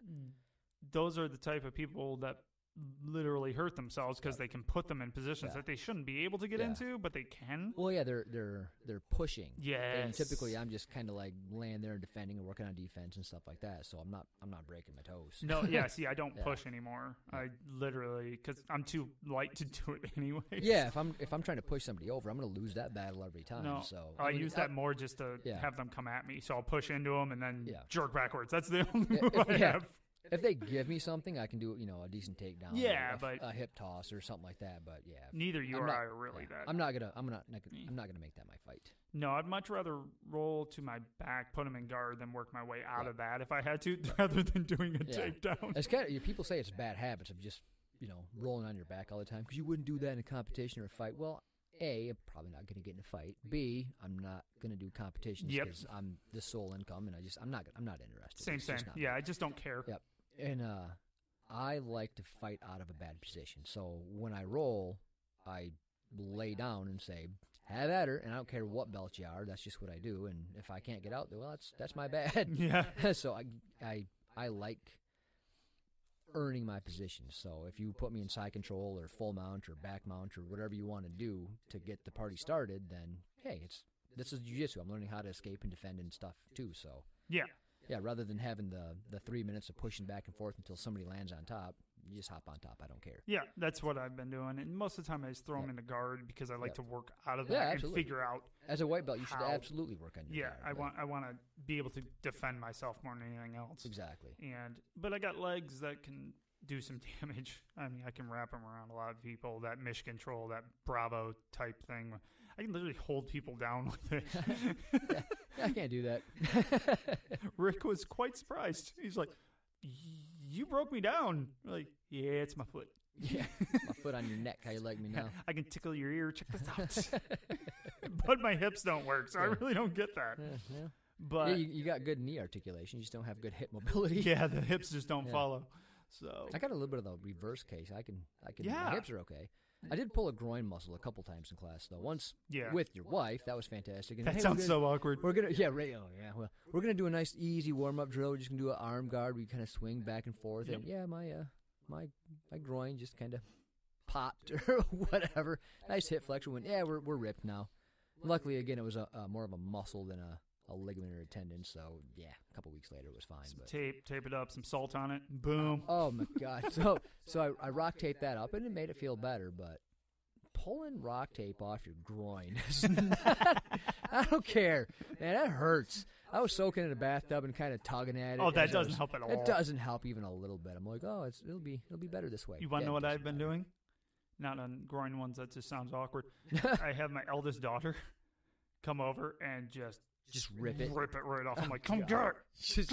Those are the type of people that literally hurt themselves because they can put them in positions that they shouldn't be able to get into, but they can. Well, yeah, they're pushing. Yes. And typically, I'm just kind of like laying there and defending and working on defense and stuff like that. So I'm not breaking my toes. No, yeah. See, I don't push anymore. I literally, because I'm too light to do it anyway. Yeah, if I'm trying to push somebody over, I'm going to lose that battle every time. No, so I use that more just to have them come at me. So I'll push into them and then jerk backwards. That's the only move I have. If they give me something, I can do a decent takedown. Yeah, but a hip toss or something like that. But yeah, neither you or I are really that. I'm not gonna make that my fight. No, I'd much rather roll to my back, put them in guard, than work my way out of that if I had to, rather than doing a takedown. It's kind of, people say it's bad habits of just rolling on your back all the time because you wouldn't do that in a competition or a fight. Well, A, I'm probably not going to get in a fight. B, I'm not going to do competitions because I'm the sole income and I'm not interested. Same. Yeah, I just don't care. Yep. And I like to fight out of a bad position. So when I roll, I lay down and say, have at her, and I don't care what belt you are. That's just what I do. And if I can't get out there, well, that's my bad. Yeah. So I like earning my position. So if you put me in side control or full mount or back mount or whatever you want to do to get the party started, then hey, this is jiu-jitsu. I'm learning how to escape and defend and stuff too. So yeah. Yeah, rather than having the 3 minutes of pushing back and forth until somebody lands on top, you just hop on top. I don't care. Yeah, that's what I've been doing. And most of the time I just throw them into guard because I like to work out of that and figure out. As a white belt, you should absolutely work on your guard. I want to be able to defend myself more than anything else. Exactly. But I got legs that can do some damage. I mean, I can wrap them around a lot of people. That Mish control, that Bravo type thing. I can literally hold people down with it. I can't do that. Rick was quite surprised. He's like, you broke me down. I'm like, yeah, it's my foot. Yeah, my foot on your neck. How you like me now? I can tickle your ear. Check this out. But my hips don't work, so I really don't get that. Yeah. But you got good knee articulation. You just don't have good hip mobility. Yeah, the hips just don't follow. So I got a little bit of the reverse case. I can. My hips are okay. I did pull a groin muscle a couple times in class, though. Once with your wife, that was fantastic. And, that sounds so awkward. We're gonna well, we're gonna do a nice easy warm up drill. We're just gonna do an arm guard. We kind of swing back and forth, and my groin just kind of popped or whatever. Nice hip flexion. Went we're ripped now. Luckily, again, it was a more of a muscle than a ligament or a tendon. So a couple weeks later it was fine. But tape it up, some salt on it, boom. Oh my God! So I rock taped that up and it made it feel better. But pulling rock tape off your groin is not, I don't care, man. That hurts. I was soaking in a bathtub and kind of tugging at it. Oh, that doesn't help at all. It doesn't help even a little bit. I'm like, oh, it'll be better this way. You want to know what I've been doing? Not on groin ones. That just sounds awkward. I have my eldest daughter come over and just rip it right off. I'm like, come get it. Just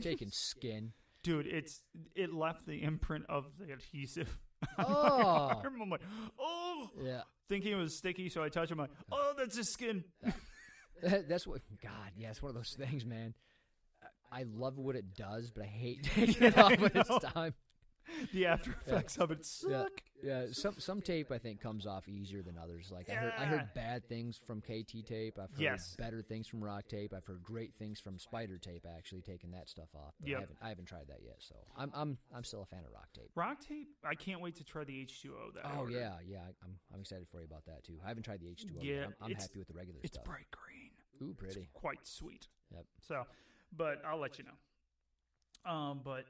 taking skin. Dude, it left the imprint of the adhesive. Oh. I'm like, oh. Yeah. Thinking it was sticky, so I touch him. I'm like, oh, that's his skin. That's what. God, yeah, it's one of those things, man. I love what it does, but I hate taking it off when it's time. The after effects of it suck. Yeah. Some tape I think comes off easier than others. Like I heard bad things from KT tape. I've heard better things from Rocktape. I've heard great things from Spider tape. Actually, taking that stuff off. But I haven't tried that yet. So I'm still a fan of Rocktape. Rocktape. I can't wait to try the H2O. Yeah. I'm excited for you about that too. I haven't tried the H2O. Yeah, yet. I'm happy with the regular stuff. It's bright green. Ooh, pretty. It's quite sweet. Yep. So, but I'll let you know. But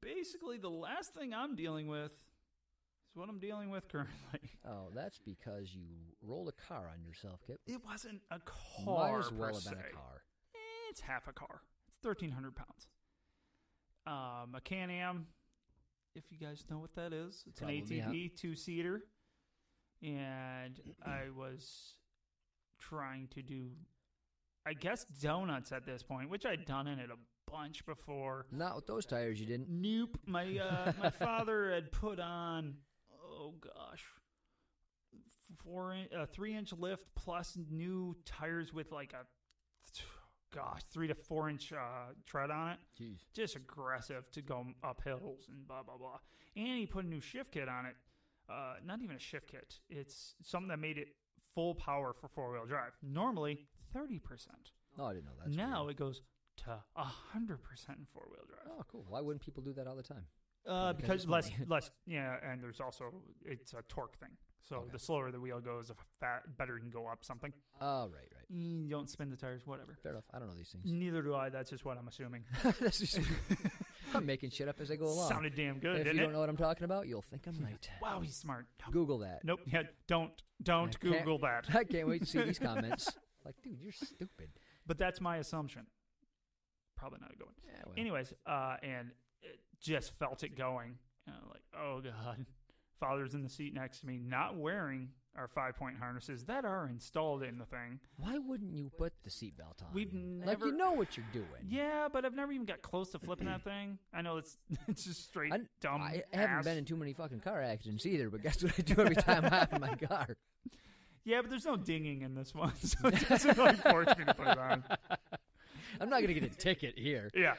basically, the last thing I'm dealing with is what I'm dealing with currently. Oh, that's because you rolled a car on yourself, Kip. It wasn't a car. Might as well per have se. been a car. It's half a car. It's 1,300 pounds. A Can-Am, if you guys know what that is. It's Probably, an ATV, two-seater. And I was trying to do, I guess, donuts at this point, which I'd done in it a bunch before. Not with those tires, you didn't. Nope. My father had put on, 3-inch lift plus new tires with like a 3 to 4 inch tread on it. Jeez. Just aggressive to go up hills and blah blah blah. And he put a new shift kit on it. Not even a shift kit. It's something that made it full power for 4-wheel drive. Normally 30%. Oh, I didn't know that. Now it goes to 100% in 4-wheel drive. Oh, cool. Why wouldn't people do that all the time? Because less, and there's also, it's a torque thing. So the slower the wheel goes, the better you can go up something. Oh, right. You don't spin the tires, whatever. Fair enough. I don't know these things. Neither do I. That's just what I'm assuming. I'm making shit up as I go along. Sounded damn good, if didn't you it? don't know what I'm talking about, you'll think I'm right. Wow, he's smart. Google that. Nope. Yeah, don't Google that. I can't wait to see these comments. Like, dude, you're stupid. But that's my assumption. Probably not a good one. Yeah, well. Anyways, and it just felt it going. And I'm like, oh, God. Father's in the seat next to me, not wearing our 5-point harnesses that are installed in the thing. Why wouldn't you put the seatbelt on? We've never... Like, you know what you're doing. Yeah, but I've never even got close to flipping that thing. I know it's just straight dumb I haven't been in too many fucking car accidents either, but guess what I do every time I hop in my car? Yeah, but there's no dinging in this one, so it doesn't really force me to put it on. I'm not going to get a ticket here. Yeah.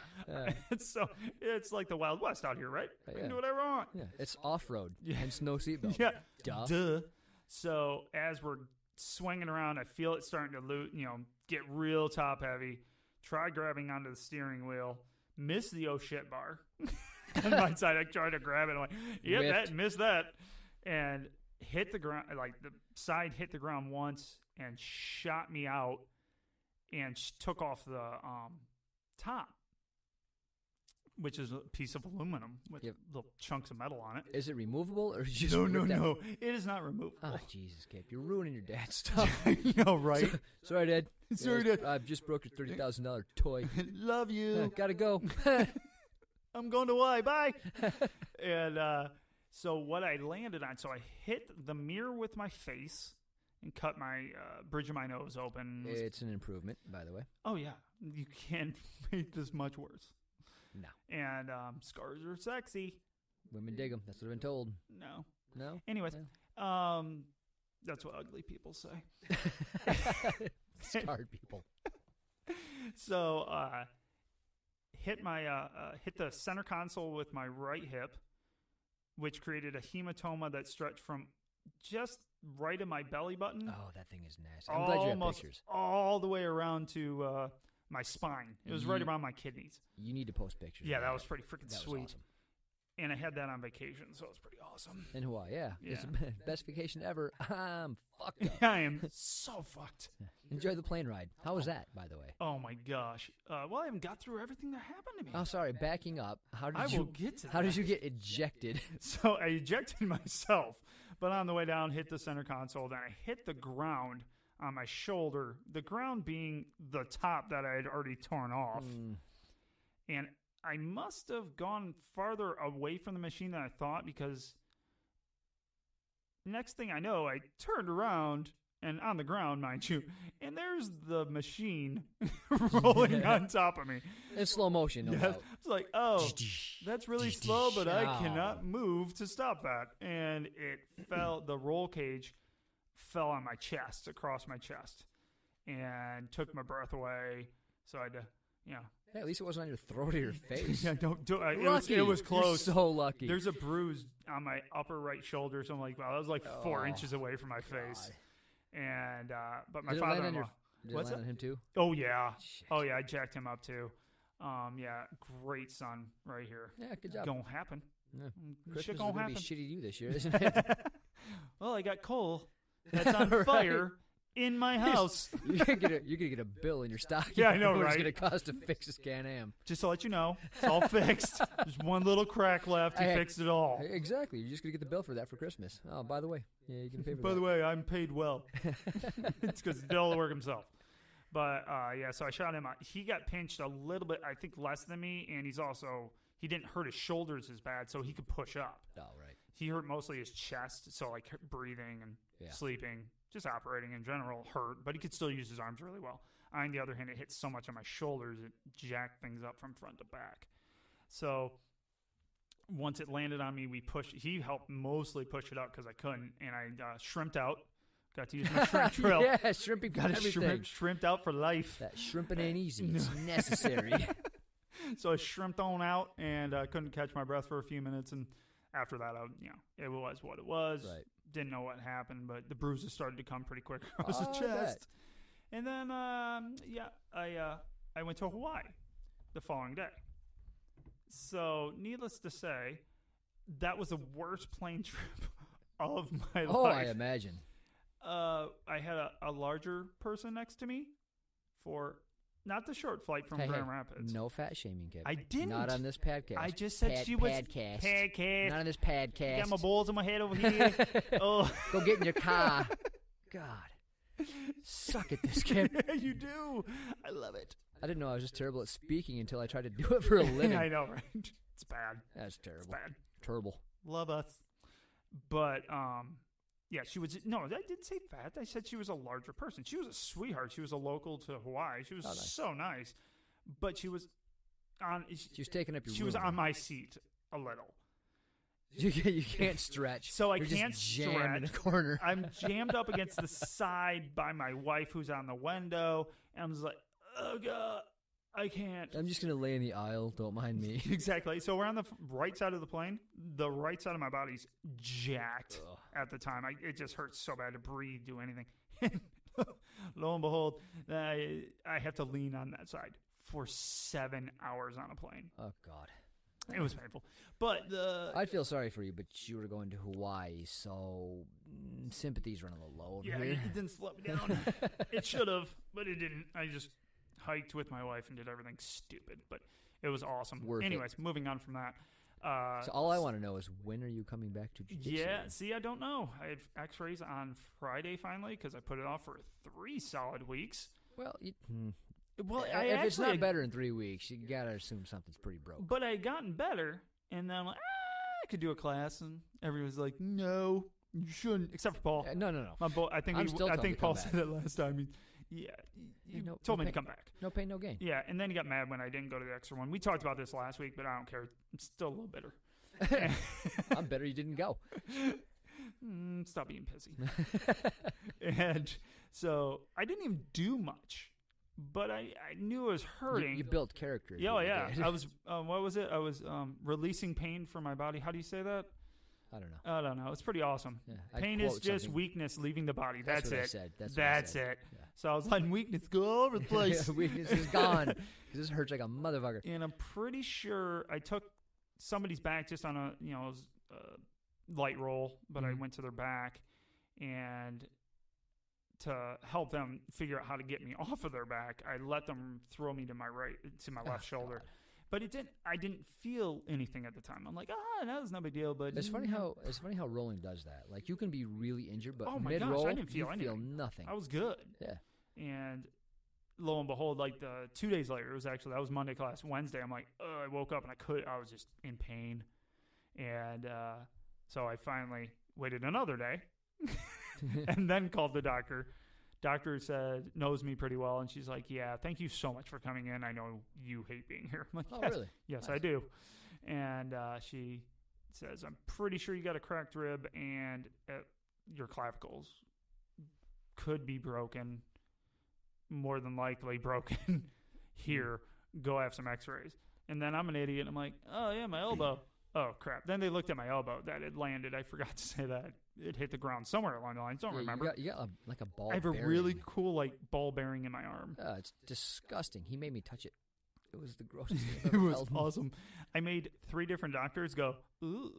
It's like the Wild West out here, right? I can do whatever I want. Yeah. It's off-road, hence no seatbelt. Yeah. Duh. So as we're swinging around, I feel it starting to get real top heavy. Try grabbing onto the steering wheel. Miss the oh shit bar. On my side, I try to grab it. I'm like, missed that. And hit the ground, like the side hit the ground once and shot me out. And took off the top, which is a piece of aluminum with little chunks of metal on it. Is it removable or is it just No. It is not removable. Oh, Jesus, Cape. You're ruining your dad's stuff. I know, right? Sorry, Dad. Sorry, Dad. I just broke your $30,000 toy. Love you. Gotta go. I'm going to Y. Bye. And so what I landed on, so I hit the mirror with my face. And cut my bridge of my nose open. It's an improvement, by the way. Oh, yeah. You can't make this much worse. No. And scars are sexy. Women dig them. That's what I've been told. No? Anyways, that's what ugly people say. Scarred people. So, hit the center console with my right hip, which created a hematoma that stretched from just right in my belly button. Oh, that thing is nasty. I'm glad you have pictures. All the way around to my spine. It was right around my kidneys. You need to post pictures. Yeah, that was pretty freaking sweet. Was awesome. And I had that on vacation, so it was pretty awesome. In Hawaii, yeah. It's the best vacation ever. I'm fucked up. I am so fucked. Enjoy the plane ride. How was that, by the way? Oh, my gosh. Well, I haven't got through everything that happened to me. Oh, sorry. Backing up. How did you get ejected? So I ejected myself. But on the way down, hit the center console. Then I hit the ground on my shoulder, the ground being the top that I had already torn off. And I must have gone farther away from the machine than I thought, because next thing I know, I turned around and on the ground, mind you, and there's the machine rolling on top of me. In slow motion, no doubt. It's like, oh, that's really slow, but I cannot move to stop that. And it fell, the roll cage fell on my chest, across my chest, and took my breath away. So I had to, Yeah, at least it wasn't on your throat or your face. Yeah, don't do it. Lucky. It was close. You're so lucky. There's a bruise on my upper right shoulder. So I'm like, wow, that was like 4 inches away from my face. And but my father-in-law. Did it land on him too? Oh yeah. Shit. Oh yeah, I jacked him up too. Yeah, great son right here. Yeah, good job. Gonna happen. Yeah. Shit Christmas gonna is happen. be shitty to you this year, isn't it? Well, I got coal that's on Right. fire in my house. You're gonna get a bill in your stocking. Yeah, I know, What right? it's gonna cost to fix this Can-Am. Just to let you know, it's all fixed. There's one little crack left. He Hey, fixed it all. Exactly. You're just gonna get the bill for that for Christmas. Oh, by the way, yeah, you can pay for By that. the way, I'm paid well. It's because he did all the work himself. But, yeah, so I shot him. He got pinched a little bit, I think, less than me, and he didn't hurt his shoulders as bad, so he could push up. Oh, right. He hurt mostly his chest, so, like, breathing and sleeping, just operating in general hurt, but he could still use his arms really well. On the other hand, it hit so much on my shoulders, it jacked things up from front to back. So once it landed on me, he helped mostly push it up because I couldn't, and I shrimped out. Got to use my shrimp drill. Yeah, shrimping got everything. Shrimped out for life. That shrimping ain't easy. It's necessary. So I shrimped on out and couldn't catch my breath for a few minutes. And after that, it was what it was. Right. Didn't know what happened, but the bruises started to come pretty quick across the I chest. bet. And then, I went to Hawaii the following day. So, needless to say, that was the worst plane trip of my life. Oh, I imagine. I had a larger person next to me for not the short flight from Grand Rapids. No fat shaming, Kevin. I didn't. Not on this podcast. I just said she was Padcast. Not on this podcast. Got my balls in my head over here. Oh, go get in your car. God, suck at this, Kevin. You do. I love it. I didn't know I was just terrible at speaking until I tried to do it for a living. I know, right? It's bad. That's terrible. It's bad. Terrible. Love us. But yeah, she was. No, I didn't say fat. I said she was a larger person. She was a sweetheart. She was a local to Hawaii. She was so nice. But she was on. She was taking up your. She was on my seat a little. You can't stretch. So You're can't just jammed in a corner. I'm jammed up against the side by my wife, who's on the window, and I'm just like, oh god, I can't. I'm just gonna lay in the aisle. Don't mind me. Exactly. So we're on the right side of the plane. The right side of my body's jacked at the time. It just hurts so bad to breathe, do anything. Lo and behold, I have to lean on that side for 7 hours on a plane. Oh god. It was painful. But I'd feel sorry for you, but you were going to Hawaii, so sympathy's running a little low over here. It didn't slow me down. It should have, but it didn't. I just hiked with my wife and did everything stupid, but it was awesome. Anyways, moving on from that. So all I want to know is, when are you coming back to jiu-jitsu? Yeah, see, I don't know. I had x-rays on Friday finally because I put it off for 3 solid weeks. Well, if it's not better in 3 weeks, you got to assume something's pretty broke. But I had gotten better, and then I'm like, I could do a class, and everyone's like, no, you shouldn't, except for Paul. No. I think Paul said it last time. He told me to come back. No pain, no gain. Yeah, and then he got mad when I didn't go to the extra one. We talked about this last week, but I don't care. I'm still a little bitter. I'm better you didn't go. Stop being pissy. And so I didn't even do much. But I knew it was hurting. You built character. Yeah, I was, what was it? I was releasing pain from my body. How do you say that? I don't know. It's pretty awesome. Yeah, pain is just weakness leaving the body. That's what it. I said. That's it. Yeah. So I was letting weakness go all over the place. Weakness is gone. This hurts like a motherfucker. And I'm pretty sure I took somebody's back just on a light roll, but I went to their back and to help them figure out how to get me off of their back, I let them throw me to my left shoulder. But I didn't feel anything at the time. I'm like, that was no big deal. But it's funny how rolling does that. Like you can be really injured, but I mid-roll, didn't feel anything. Feel nothing. I was good. Yeah. And lo and behold, like the 2 days later, that was Monday class. Wednesday, I'm like, I woke up and I was just in pain. And so I finally waited another day and then called the doctor. Doctor knows me pretty well, and she's like, yeah, thank you so much for coming in. I know you hate being here. I'm like, oh, yes, really? Yes, Nice. I do. And she says, I'm pretty sure you got a cracked rib and your clavicles could be broken, more than likely broken. Here, go have some x-rays. And then I'm an idiot. I'm like, oh, yeah, my elbow. Oh, crap. Then they looked at my elbow. That it landed. I forgot to say that. It hit the ground somewhere along the lines. Don't remember. You got like a ball I have a bearing. really cool like ball bearing in my arm. It's disgusting. He made me touch it. It was the grossest thing I've It ever was felt. awesome. I made 3 different doctors go, ooh.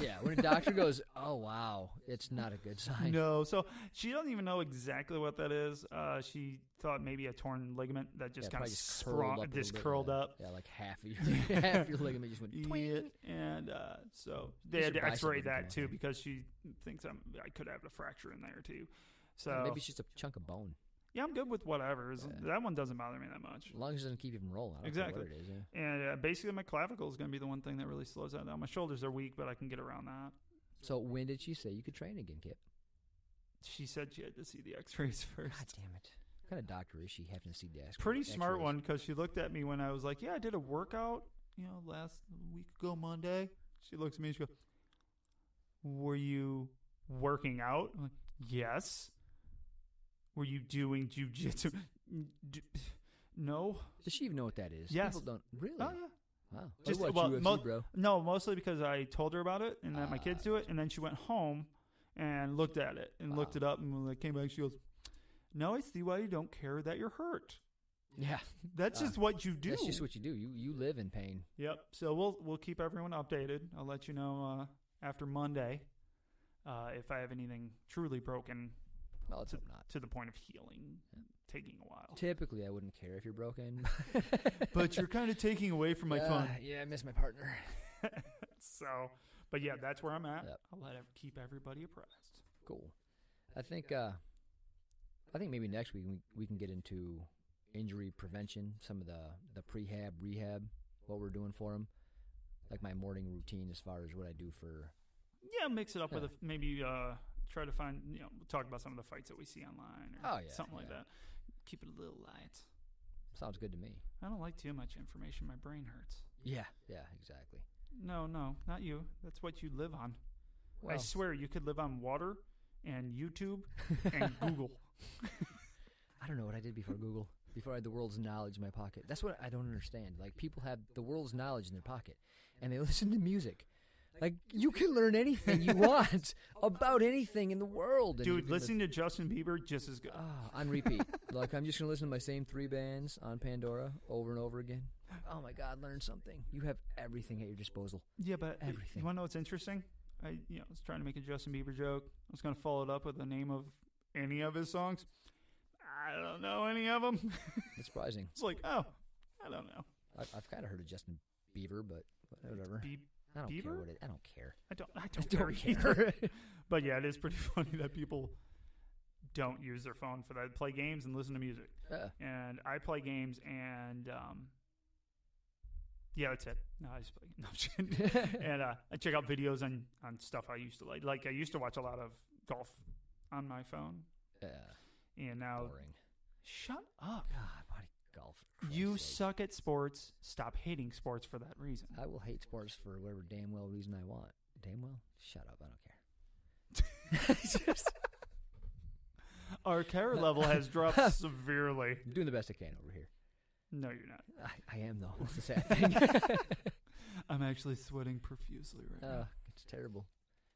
Yeah, when a doctor goes, oh, wow, it's not a good sign. No, so she doesn't even know exactly what that is. She thought maybe a torn ligament that just kind of curled up. Yeah, like half your ligament just went twing. And so they had to x-ray that too because she thinks I could have a fracture in there too. So maybe it's just a chunk of bone. Yeah, I'm good with whatever. That one doesn't bother me that much. As long as it doesn't keep you from rolling. I don't care what it is, yeah. And basically my clavicle is going to be the one thing that really slows that down. My shoulders are weak, but I can get around that. So when did she say you could train again, Kip? She said she had to see the x-rays first. God damn it. What kind of doctor is she having to see the x-rays? Pretty smart one, because she looked at me when I was like, yeah, I did a workout, last week ago Monday. She looks at me and she goes, were you working out? I'm like, yes. Were you doing jiu-jitsu? No. Does she even know what that is? Yes. People don't. Really? Oh, yeah. Wow. Just what about UFC, bro? No, mostly because I told her about it and that my kids do it, and then she went home and looked at it and looked it up, and when I came back, she goes, no, I see why you don't care that you're hurt. Yeah. That's just what you do. That's just what you do. You live in pain. Yep. So we'll keep everyone updated. I'll let you know after Monday if I have anything truly broken. Well, let's hope not. To the point of healing, taking a while. Typically, I wouldn't care if you're broken. But you're kind of taking away from my fun. Yeah, I miss my partner. So, but yeah, that's where I'm at. Yep. I'll keep everybody abreast. Cool. I think maybe next week we can get into injury prevention, some of the prehab, rehab, what we're doing for them, like my morning routine as far as what I do for. Yeah, mix it up with maybe try to find, we'll talk about some of the fights that we see online or something like that. Keep it a little light. Sounds good to me. I don't like too much information. My brain hurts. Yeah, exactly. No, not you. That's what you live on. Well, I swear you could live on water and YouTube and Google. I don't know what I did before Google. Before I had the world's knowledge in my pocket. That's what I don't understand. Like, people have the world's knowledge in their pocket, and they listen to music. Like, you can learn anything you want about anything in the world. Dude, listening to Justin Bieber, just as good. On repeat. Like, I'm just going to listen to my same 3 bands on Pandora over and over again. Oh, my God, learn something. You have everything at your disposal. Yeah, but everything. You want to know what's interesting? I was trying to make a Justin Bieber joke. I was going to follow it up with the name of any of his songs. I don't know any of them. That's surprising. It's like, I don't know. I've kind of heard of Justin Bieber, but whatever. I don't Bieber? care what it. I don't care. I don't care. But yeah, it is pretty funny that people don't use their phone for that. Play games and listen to music. And I play games and yeah, that's it. No, I just play. No, I'm just kidding. And I check out videos on stuff I used to like. Like I used to watch a lot of golf on my phone. And now, boring. Shut up. God, why golf? You suck at sports. Stop hating sports for that reason. I will hate sports for whatever damn well reason I want. Damn well? Shut up. I don't care. Our care level has dropped severely. I'm doing the best I can over here. No, you're not. I am, though. That's the sad thing. I'm actually sweating profusely right now. It's terrible.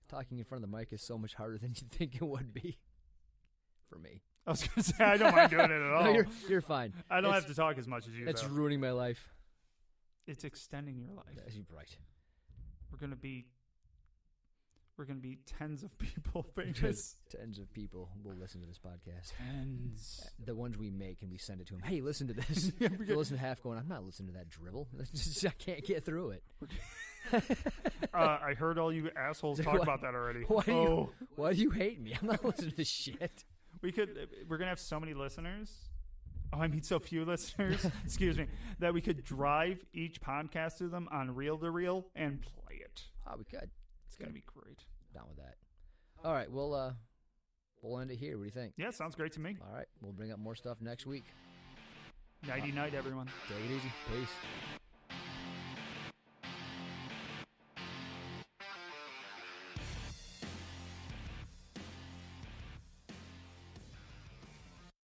Talking in front of the mic is so much harder than you'd think it would be. For me. I was going to say, I don't mind doing it at all. No, you're fine. I don't have to talk as much as you, It's ruining my life. It's extending your life. You're right. We're going to be we're going to be tens of people famous. Tens of people will listen to this podcast. Tens. The ones we make, and we send it to them. Hey, listen to this. You listen to half going, I'm not listening to that dribble. I can't get through it. I heard all you assholes talk about that already. Why do you hate me? I'm not listening to this shit. We're going to have so many listeners. Oh, I mean, so few listeners. Excuse me. That we could drive each podcast to them on reel to reel and play it. Oh, we could. It's going to be great. Down with that. All right, we'll end it here. What do you think? Yeah, sounds great to me. All right, we'll bring up more stuff next week. Nighty night, everyone. Take it easy. Peace.